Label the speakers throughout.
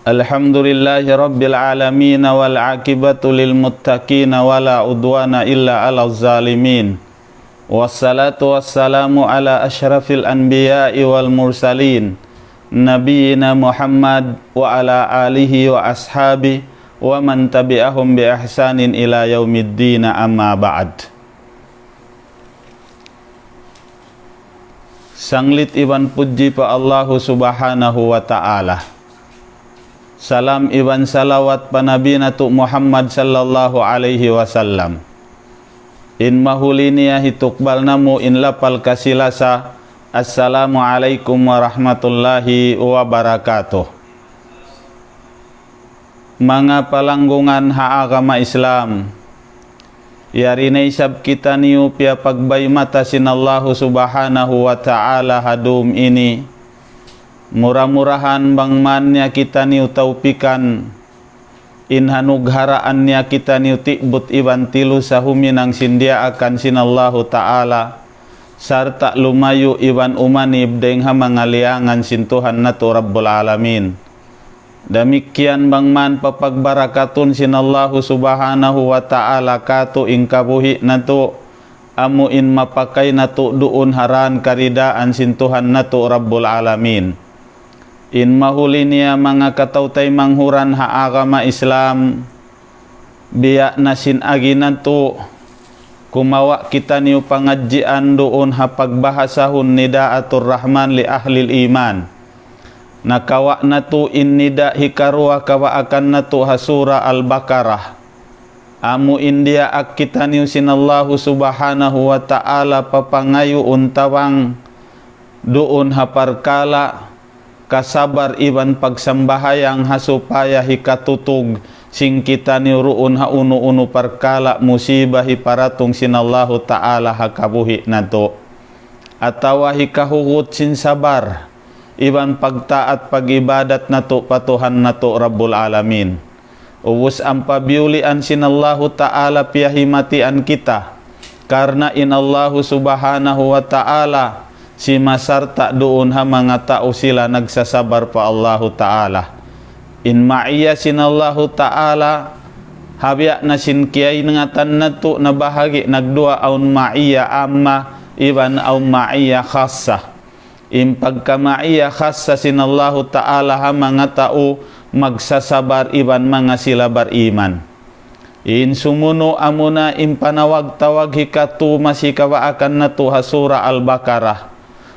Speaker 1: Alhamdulillahi rabbil alamin wal aqibatu lil muttaqin wala udwana illa 'alal zalimin. Wassalatu wassalamu ala asyrafil anbiya'i wal mursalin nabiyina Muhammad wa ala alihi wa ashabi wa man tabi'ahum bi ihsanin ila yaumiddin, amma ba'd. Sanglit iban puji pa Allahu subhanahu wa ta'ala. Salam iban salawat pa Nabi Natu Muhammad sallallahu alaihi wasallam. In mahuliniya hitukbal namu in lapal kasilasa. Assalamualaikum warahmatullahi wabarakatuh. Mga palanggungan haagama Islam, yari na isab kita niyo pia pagbay mata sinallahu subhanahu wa ta'ala hadum ini. Murah-murahan bangman niya kita niyo taupikan, inhanugharaan niya kita niyo tikbut iban tilu sa huminang sindia akan sinallahu ta'ala, sarta lumayu iban umanib deng hamangaliangan sintuhan natu rabbul alamin. Demikian bangman papagbarakatun sinallahu subhanahu wa ta'ala katu ingkabuhi natu amu in mapakai natu duun haran karidaan sintuhan natu rabbul alamin. In mahuli niya mga katautay manghuran haagama Islam, biya nasin agi natu kumawa kita niyo pangadjian doon hapagbahasahun nidaatur rahman li ahlil iman. Nakawa natu in nida hikarua kawa akan natu hasura al-Baqarah. Amu india ak kita niyo sinallahu subhanahu wa ta'ala papangayu untawang doon haparkala kasabar iban pagsambahayang hasupaya hikatutug sing kita ni ruun ha unu perkala musibah hiparatong sinallahu ta'ala hakabuhi nato atawa hikahugut sin sabar iban pagtaat pagibadat nato patuhan nato rabbul alamin. Ubus ang pabiulian sinallahu ta'ala piyahimatian kita karna inallahu subhanahu wa ta'ala si masarta doon ha mga tao sila nagsasabar pa Allahu ta'ala. In ma'iya sinallahu ta'ala habya na sinkiyay ngatan nato na bahagi nagdua aun ma'iya amma iban aun ma'iya khassa. In pagka ma'iya khassa sinallahu ta'ala ha mga tao magsasabar iban mga sila bariman. In sumuno amuna in panawag-tawag hikatu masikawa akan nato ha sura al-Baqarah.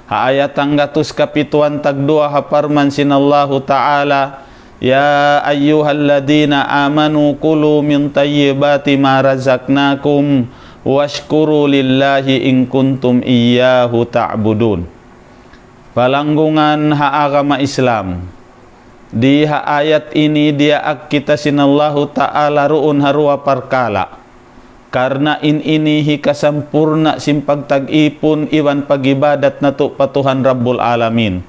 Speaker 1: Ayat tanggatus kapituan tagdua haparman sinallahu ta'ala, ya ayyuhalladina amanu kulu min tayyibati ma razaqnakum washkuru lillahi in kuntum iyyahu ta'budun. Palanggungan haagama Islam, di ayat ini dia ak kita sinallahu ta'ala ruun harua parkala. Karena ini hikasampurna simpag tag-ipon iwan pagibadat nato patuhan rabbul alamin.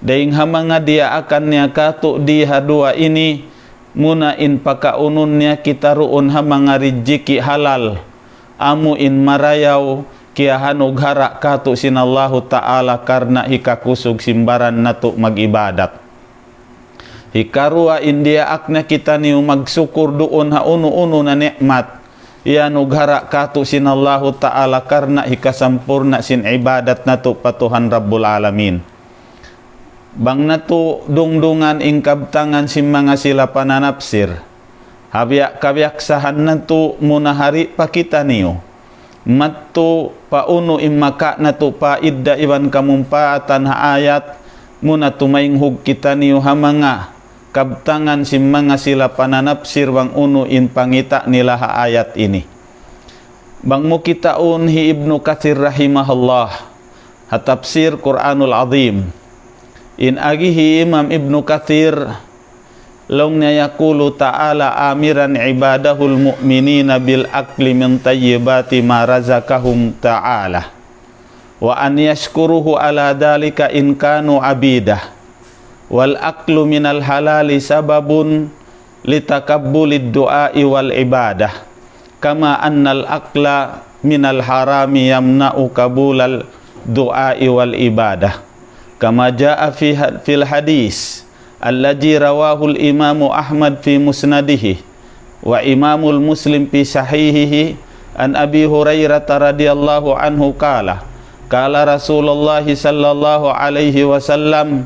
Speaker 1: Daing hamanga dia akan niya kato di hadua ini muna in pakaunun niya kita ruun hamanga rijiki halal. Amu in marayaw kia hanughara kato sinallahu ta'ala karena hikakusog simbaran nato magibadat. Hikarua india akna kita niyo magsukur doon ha unu na nikmat. Ya nughara katu sinallahu ta'ala karena hikasampurna sin ibadat nato patuhan rabbul alamin. Bang nato dungdungan ingkabtangan sin mga sila pananapsir. Habyak kabyaksahan nato munahari pa kita niyo. Matto pauno imaka nato pa idda iban kamumpaatan ha ayat muna tumainghug kita niyo hamanga kabtangan si mga sila pananapsir bang uno in pangita nila ha ayat ini. Bang mo kitaun hi Ibnu Katsir rahimahullah hatafsir Quranul Azim. In agihi Imam Ibnu Katsir long niya yakulu ta'ala amiran ibadahul mu'minina bil akli min tayyibati ma razakahum ta'ala wa an yashkuruhu ala dalika in kanu abidah. Wal aklu minal halali sababun litakabbulid du'ai wal ibadah kama annal akla minal harami yamna'u kabulal du'ai wal ibadah kama jaa fil hadis alladzi rawahul imamu Ahmad fi musnadihi wa imamul Muslim fi sahihihi an Abi Hurairah radhiyallahu anhu qala Rasulullah sallallahu alaihi wasallam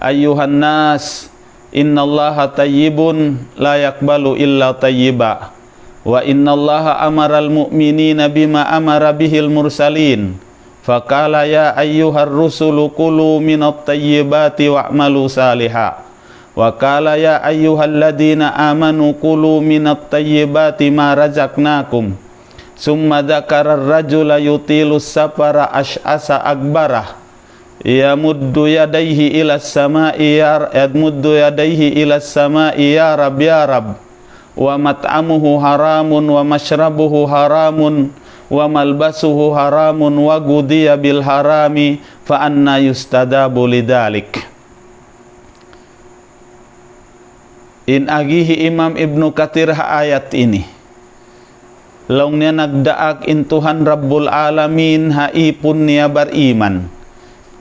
Speaker 1: ayyuhan nas innallaha tayyibun la yaqbalu illa tayyiba wa innallaha amaral mu'minina bima amara bihil mursalin faqala ya ayyuhar rusulu kulu minat tayyibati wa'malu saliha wa qala ya ayyuhalladzina amanu kulu minat tayyibati ma razaqnakum summa dzakara ar-rajula yutilus safara ash'asa akbarah yamuddu yadayhi ilas sama'i ya rab wa mat'amuhu haramun wa mashrabuhu haramun wa malbasuhu haramun wa gudiya bil harami fa anna yustadabu lidalik. In agihi Imam Ibnu Katsir ayat ini laungnya nagdaak intuhan Rabbul Alamin haipun niya bariman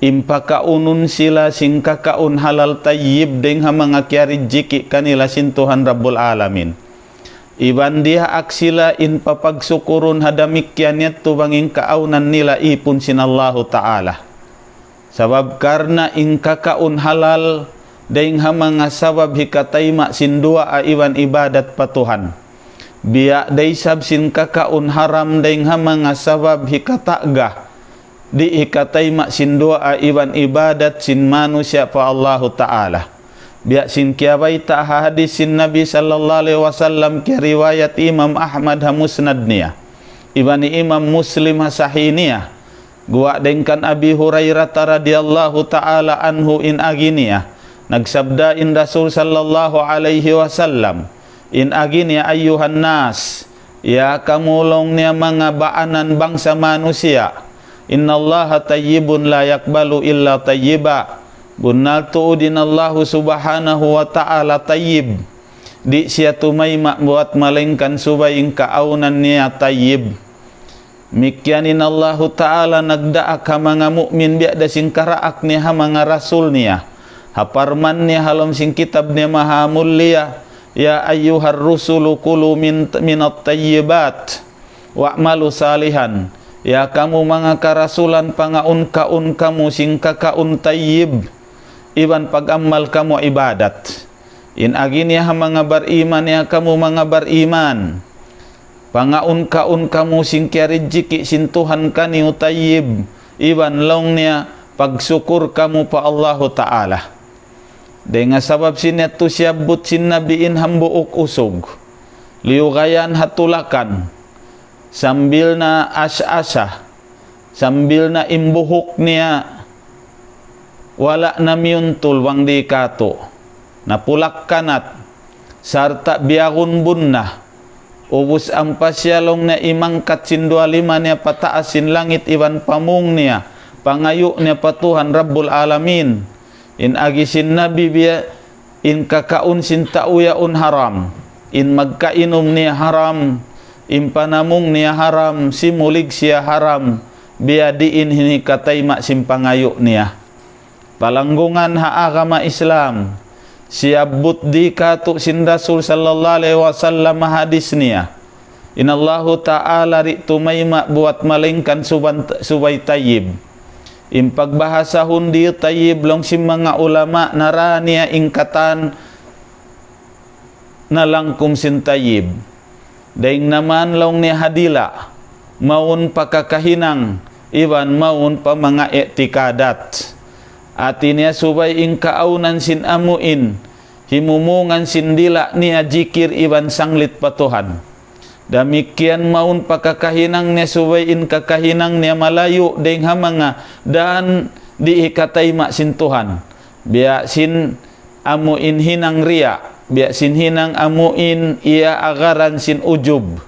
Speaker 1: impaka unun sila singka kaun halal tayyib deng mga kiarijiki kanila sintuhan Rabbul Alamin iban dia aksila in papagsukurun hadamikyannya tu banging kaaunan nila ipun sinallahu ta'ala sabab karna in kakaun halal deng mga sabab hikatayma sindua iban ibadat patuhan biya daysab sin kakaun haram deng mga sabab hikatagah di ikatay sindua iban ibadat sin manusia pa Allahu Ta'ala biya sin kiabay ta hadis sin Nabi sallallahu alaihi wasallam ki riwayat Imam Ahmad ha musnad niya iban Imam Muslim ha sahih niya gua dengkan Abi Hurairah radhiyallahu ta'ala anhu in aginiya nagsabda in Rasul sallallahu alaihi wasallam in aginiya ayyuhan nas ya kamulong niya mga baanan bangsa manusia innallaha tayyibun la yaqbalu illa tayyiba bunal tu'udinallahu subhanahu wa ta'ala tayyib di siya tumayma buat malengkan subaying kaaunan niya tayyib mikyanin Allahu ta'ala nagdaak ha mga mu'min biada sing karaak niya ha mga rasul niya haparman niya halom sing kitab niya mahamulliya ya ayyuhar rusulu kulu minat tayyibat wa'malu salihan ya kamu mga karasulan pangaun-kaun kamu sing kakaun tayyib iban pagamal kamu ibadat in agin ya mga bariman ya kamu mga bariman pangaun-kaun kamu sing kiarijiki sintuhan kaniu tayyib iban long niya pagsyukur kamu pa Allahu Ta'ala dengan sabab sinet tu siabut sin nabiin hambuuk usog liugayan hatulakan sambil na asa-asa sambil na imbuhuk niya wala na miyuntul wang di kato napulak kanat sarta biyagun bunna ubus ang pasyalong na imangkat sindua lima niya pataasin langit iwan pamung niya pangayu niya patuhan Rabbul Alamin in agisin nabi biya in kakaun sintauyaun haram in magkainom niya haram impanamung niya haram simulig siya haram biya diin hini katayma simpangayo niya palanggungan ha agama Islam siabut di katu sin Rasul sallallahu alaihi wasallam hadis niya inallahu ta'ala ri tumayma buat malengkan subay tayyib impagbahasa hundi tayyib long sim mga ulama naraniya ingkatan nalangkum sin tayyib daing naman long ni hadila maun pakakahinang iwan maun pa mga etikadat atinya subay ing kaaunan sin amuin himumungan sin dila niya jikir iwan sanglit patuhan damikian maun pakakahinang niya subay in kakahinang niya malayo daing hamanga dan diikatay ma sin Tuhan biya sin amuin hinang riya biya sin hinang amuin iya agaran sin ujub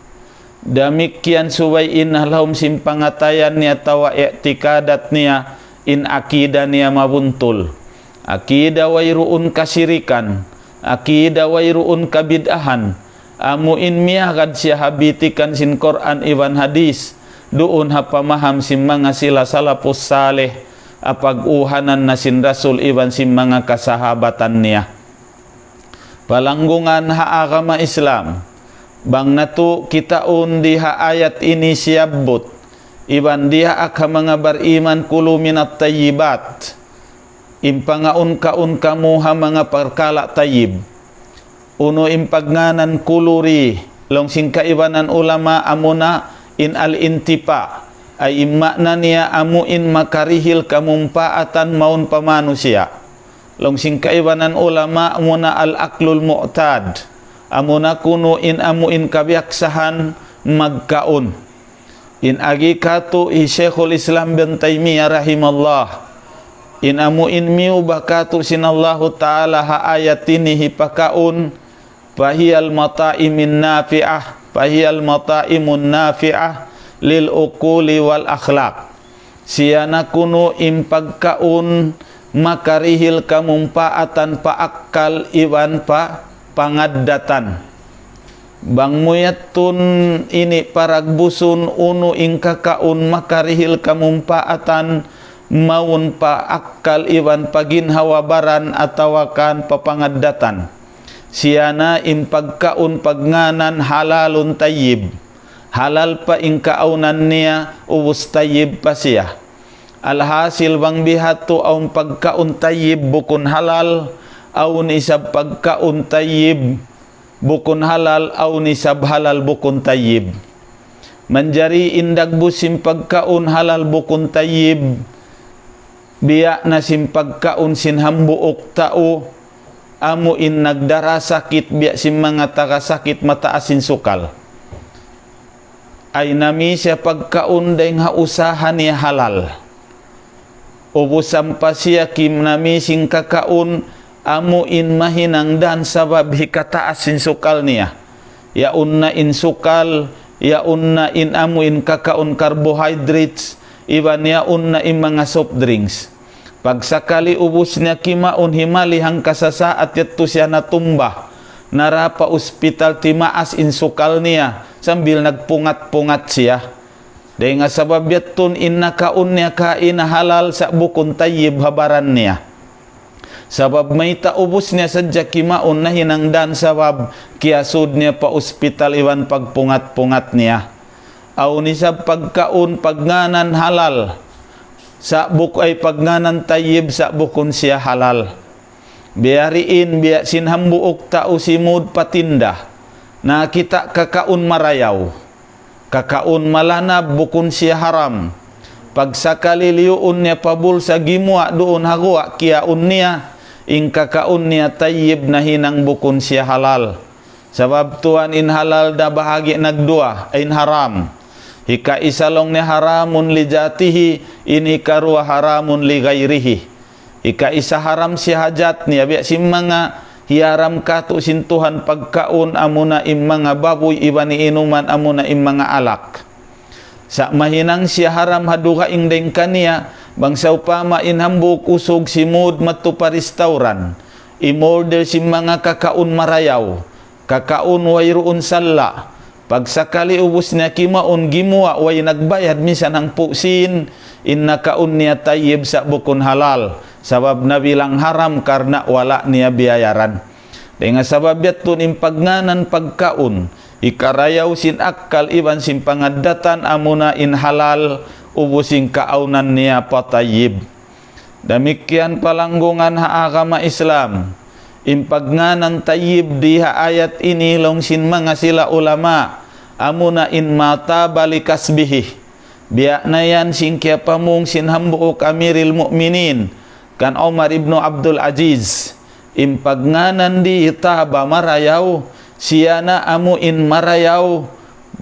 Speaker 1: damikian suwayin halahum sin pangatayan niya tawa i'tikadat niya in akida niya mabuntul akida wayruun kasirikan akida wayruun kabid'ahan amuin miyagad siya habitikan sin Quran iwan hadis doon ha pamaham sin mga sila salapus saleh apag-uhanan na sin Rasul iban sin mga kasahabatan niya. Palanggungan haagama Islam, bang nato kitaon diha ayat ini siyabot, iban diha akha mga bariman kulu minat tayyibat, impangaon kaon kamuha mga perkala tayyib, uno impagnanan kuluri, long sing kaibanan ulama amuna in al-intipa, ay imakna niya amuin makarihil kamumpaatan maun pamanusia. Long sing kaibanan ulama amuna al-aklul mu'tad, amuna kuno in amuin kabiaksahan magkaon. In agi kato Syekhul Islam bin Taimiyah rahimallah, in amuin miu bakatu sinallahu ta'ala ha ayat ini hipakaun, fahiyal mata'imin nafi'ah, fahiyal mata'imun nafi'ah lil uquli wal akhlaq. Siyana kuno impagkaun makarihil kamumpaatan paakal iwan pa pangaddatan. Bang muyatun ini paragbusun uno ingkakaun makarihil kamumpaatan maun paakal iwan paginhawabaran atawakan papangaddatan. Siyana impagkaun pagnganan halalun tayyib, halal pa ingkaunan niya ubus tayyib pa siya. Alhasil bang bihatu aun pagkaun tayyib bukun halal, aun isab pagkaun tayyib bukun halal, aun isab halal bukun tayyib. Manjari indag busim pagkaun halal bukun tayyib, biya na sim pagkaun sinhambuok tao, amu in nagdara sakit biya sim mga takasakit mataasin sukal. Ay nami siya pagkaun dahing hausahan niya halal. Ubusam pa siya kim nami sing kakaun amu in mahinangdan sabab hikataas sin sukal niya. Ya unna in sukal, ya unna in amu in kakaun carbohydrates, iban ya unna in mga soft drinks. Pagsakali ubus niya kimaun himali hang kasasaat yato siya natumba, narapa ospital timaas in sukal niya sambil nagpungat-pungat siya. Dahil nga sabab yatun innakaun niya kain halal sa bukun tayyib habaran niya. Sabab may taubos niya sadya kimaun na hinangdan sabab kiasud niya pa ospital iwan pagpungat-pungat niya. Aw ni sa pagkaun pagnganan halal, sa buk ay pagnganan tayyib sa bukun siya halal. Biyariin biya sinhambuok tao simud patinda, na kita kakaun marayaw. Kakaun malanab bukun siya haram. Pagsakali liyuun niya pabul sa gimwa doon hagwa kiaun niya, ing kakaun niya tayyib na hinang bukun siya halal. Sabab tuan in halal da bahagi nagdua in haram. Hika isalong ni haramun li jatihi, in hikarua haramun li gairihi. Hika isa haram si hajat niya biya si mga hiaram kato sintuhan pagkaun amuna im mga baboy iban ni inuman amuna im mga alak. Sa mahinang siya haram haduka ing deng kaniya, bang sa upama inhambuk usog simud matu pa restauran, imorder si mga kakaun marayaw, kakaun wayroon salla. Pagsakali ubus niya kimaun gimwa way nagbayad minsan ang pusin, innakaun niya tayyib sa bukun halal. Sabab na bilang haram karena wala niya biyayaran. Dengan sabab yatun impagnanan pagkaun, ikarayaw sin akal iban sin pangadatan amuna in halal, ubusing kaaunan niya patayib. Demikian palanggungan haagama Islam. Impagnanan tayyib diha ayat ini long sin mga sila ulama, amuna in mata balikasbihi. Biya na yan sin kya pamung sin hambuok amiril mu'minin, kan Umar ibnu Abdul Aziz, impagnanan di itaba marayaw, siyana amu in marayaw,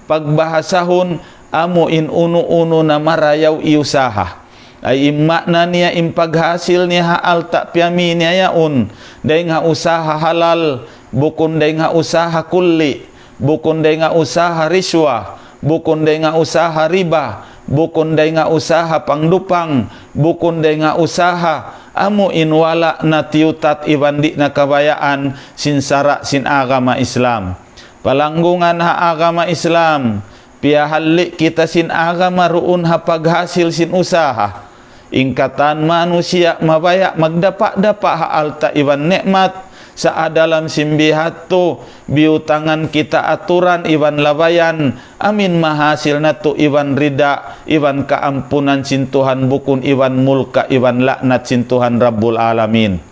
Speaker 1: pagbahasahon amu in uno-uno na marayaw iusaha. Ay imakna niya impaghasil niya alta piyami niya yaon, dahil nga usaha halal, bukon dahil nga usaha kulli, bukon dahil nga usaha riswa, bukon dahil nga usaha riba, bukon dahil nga usaha pangdupang, bukon dahil nga usaha amu inwala na tiutat ibandi na kabayaan sinsara sin agama Islam. Palanggungan ha agama Islam, piyahalli kita sin agama ruun ha paghasil sin usaha. ingkatan manusia mabaya magdapak-dapak haalta iwan nikmat sa dalam simbihato biutangan kita aturan iwan labayan amin mahasil na to iwan rida iwan kaampunan sin Tuhan bukun iwan mulka iwan laknat sin Tuhan Rabbul Alamin.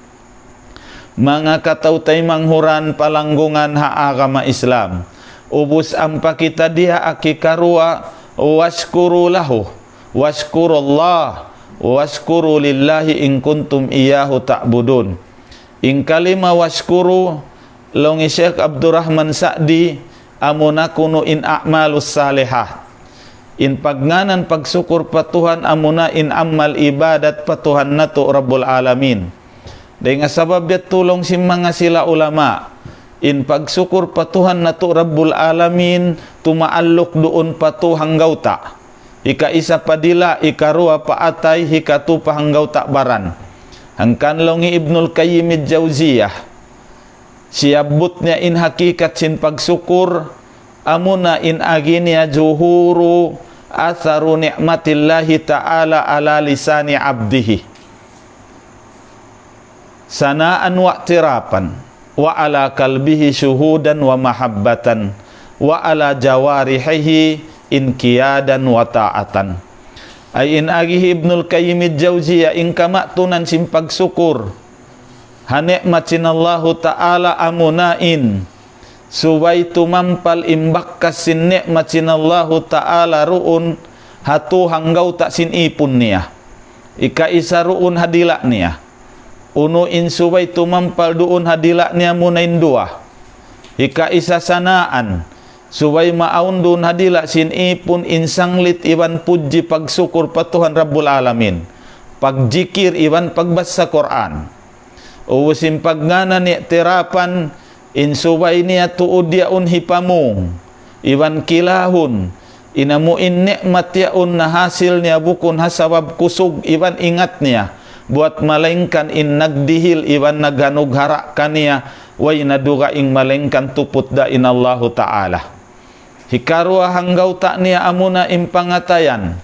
Speaker 1: Mga katautay manghuran palanggungan agama Islam, ubus ampa kita dia akikarua washkuru lahu washkurullah washkuru lillahi in kuntum iyahu ta'budun. In kalima washkuru longi Syekh Abdurrahman Sa'di amuna kuno in a'malus salihah. In pagnanan pagsukur patuhan amuna in amal ibadat patuhan nato Rabbul Alamin. Dengan sabab ya tulong si mga sila ulama in pagsukur patuhan nato Rabbul Alamin tumaalok doon patu hanggaw ta. Ika isa padila ikarua paatay hikatu pahanggaw ta baran. Hangkan longi Ibnul Qayyim Jauziyah siabut niya in hakikat sin pagsukur amuna in aginya zuhuru atharu ni'matillahi ta'ala ala lisani abdihi sanaan wa tirapan wa ala kalbihi syuhudan wa mahabbatan wa ala jawarihihi inqiyadan wa ta'atan. Ay in agihi Ibnul Qayyim Jauziyah in kamatunan sim pagsukur hanikmat sinallahu ta'ala amunain subay tumampal imbakkas sin nikmat sinallahu ta'ala ruun hatu hanggaw ta sin ipun niya ika isa ruun hadila niya uno in subay tumampal duun hadila niya munain dua ika isa sanaan subay maaun doon hadila sin ipun insanglit iwan puji pagsukur patuhan Rabbul Alamin pagjikir iwan pagbasa Quran uwusin pagnana ni terapan in subay niya tuod yaun hipamong iwan kilahun inamuin nikmat yaun na hasil niya bukun hasabab kusog iwan ingat niya buat malengkan in nagdihil iwan naghanughara kaniya way naduga ing malengkan tuput da in Allahu Ta'ala. Hikarua hanggaw ta niya amuna impangatayan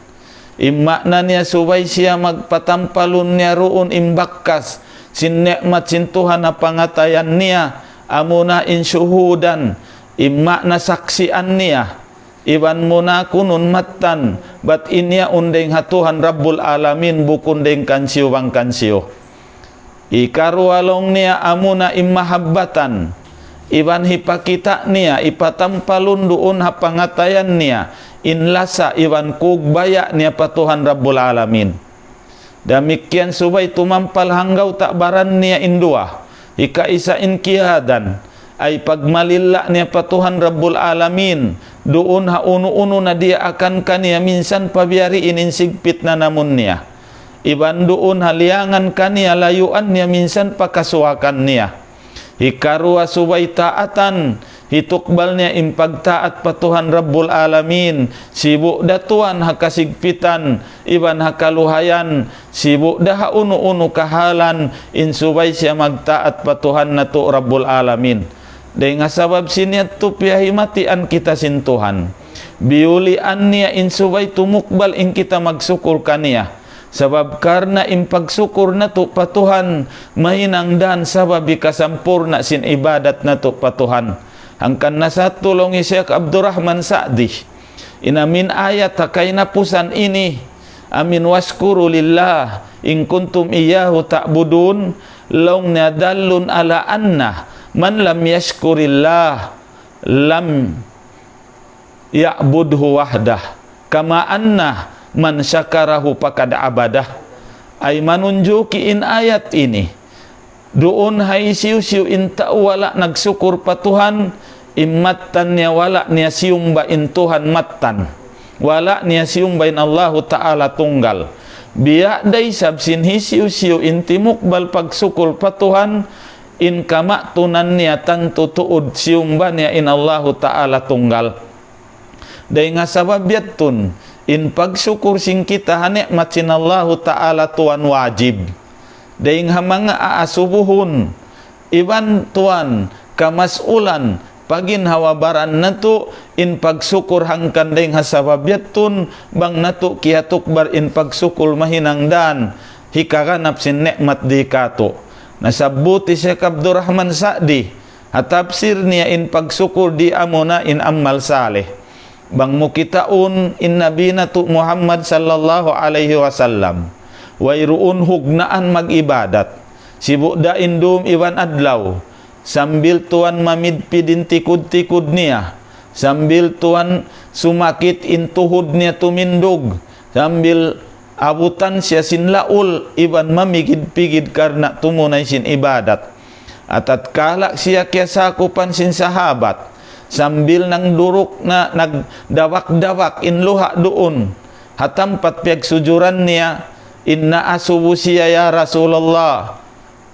Speaker 1: immakna niya subay siya magpatampalun niya ruun imbakkas sin nikmat sin Tuhan na pangatayan niya amuna in syuhudan immakna saksian niya iwan muna kunun matan bat inya undeng hatuhan Rabbul Alamin bukun deng kansiyo bang kansiyo. Ikarua long niya amuna immahabbatan iwan hipakita niya ipatampalun doon hapangatayan niya inlasa iwan kugbaya niya patuhan Rabbul Alamin. Demikian subay tumampal hanggaw takbaran niya indua ika isa inkiyadan ay pagmalila niya patuhan Rabbul Alamin doon uno-uno na dia akan kaniya minsan pabiyari ininsigpit na namun niya iban doon haliangan kaniya layuan niya minsan pakasuwakan niya. Hikarua subay taatan hitukbal niya impagtaat patuhan Rabbul Alamin sibuk datuan hakasigpitan iban hakaluhayan sibuk daha unu-unu kahalan in subay siya magtaat patuhan na to Rabbul Alamin. Dahil nga sabab sinya to piyahimatian kita sin Tuhan biulian niya in subay tumukbal in kita magsukur kaniya sabab karna impagsukur na to patuhan mahinangdan sabab ikasampurna sin ibadat na to patuhan. Hangkan nasa tulong Syekh Abdurrahman Sa'di inamin ayat hakay napusan ini amin waskuru lillah in kuntum iyahu ta'budun long nadallun ala anna man lam yashkurillah lam ya'budhu wahdah kama anna man syakarahu pakad abadah. Ay manunjuki in ayat ini doon hay siu-siu inta wala nagsukur patuhan immatan niya wala niya siyumba in Tuhan matan wala niya siyumba in Allahu Ta'ala tunggal biya day sabsin hisiu-siu intimukbal pagsukur patuhan in kama tunan niya tantu tuud siyumba niya in Allahu Ta'ala tunggal. Day nga sabab yatun in pagsyukur sing kita hanikmat sin Allahu Ta'ala tuan wajib daing hamanga aasubuhun iban tuan kamasulan pagin hawabaran nato in pagsukur hangkan deng hasababyatun bang nato kiatuk bar in pagsukul mahinangdan hikaganap sin nikmat di kato. Nasabuti Syekh Abdurrahman Sa'di hatapsir niya in pagsukur di amuna in amal saleh bang mukitaun in nabina tu Muhammad sallallahu alaihi wasallam wairuun hugnaan mag-ibadat sibuk da indum iwan adlaw sambil tuan mamidpidin tikud-tikud niya, sambil tuan sumakit intuhud niya tumindog, sambil abutan siya sin laul iban mamigid-pigid karena tumunay sin ibadat. Atat kalak siya kaya sakupan sin sahabat, sambil nang duruk na nagdawak-dawak in luha doon, hatampat piag sujuran niya, inna asubu siya ya Rasulullah,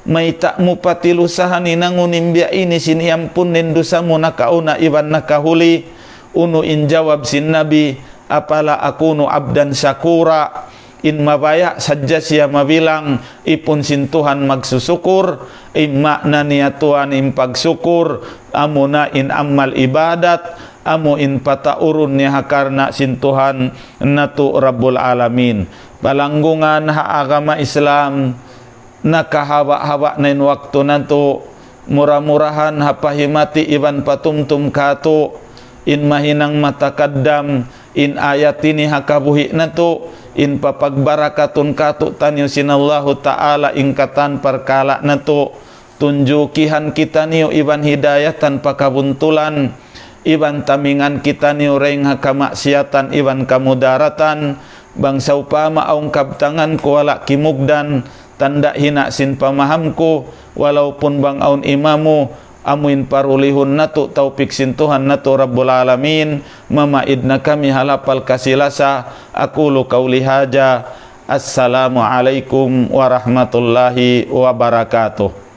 Speaker 1: may tak mo patilusahan inangunim biya ini siniyampun nindusa mo nakauna iban nakahuli uno in jawab sin Nabi apala akuno abdan syakura in mabaya sadya siya mabilang ipun sin Tuhan magsusukur makna niya Tuhan in pagsukur amo na in amal ibadat amo in pataurun niya karna sin Tuhan natu Rabbul Alamin. Balanggungan ha agama Islam nakahawa-hawa na in waktu nato murah-murahan hapahimati iban patumtum kato in mahinang matakadam in ayat ini hakabuhi nato in papagbarakatun kato tanyo sinallahu ta'ala ingkatan perkala nato tunjukihan kita niyo iban hidayah tanpa kabuntulan iban tamingan kita niyo reng hakamaksiatan iban kamudaratan bangsa upama aung kabtangan kuwala kimugdan tanda hina sin pamahamku walaupun bang aun imamu amuin parulihun natu taupik sin Tuhan natu Rabbul Alamin mamaidna kami halapal kasilasa aqulu qauli haja assalamualaikum warahmatullahi wabarakatuh.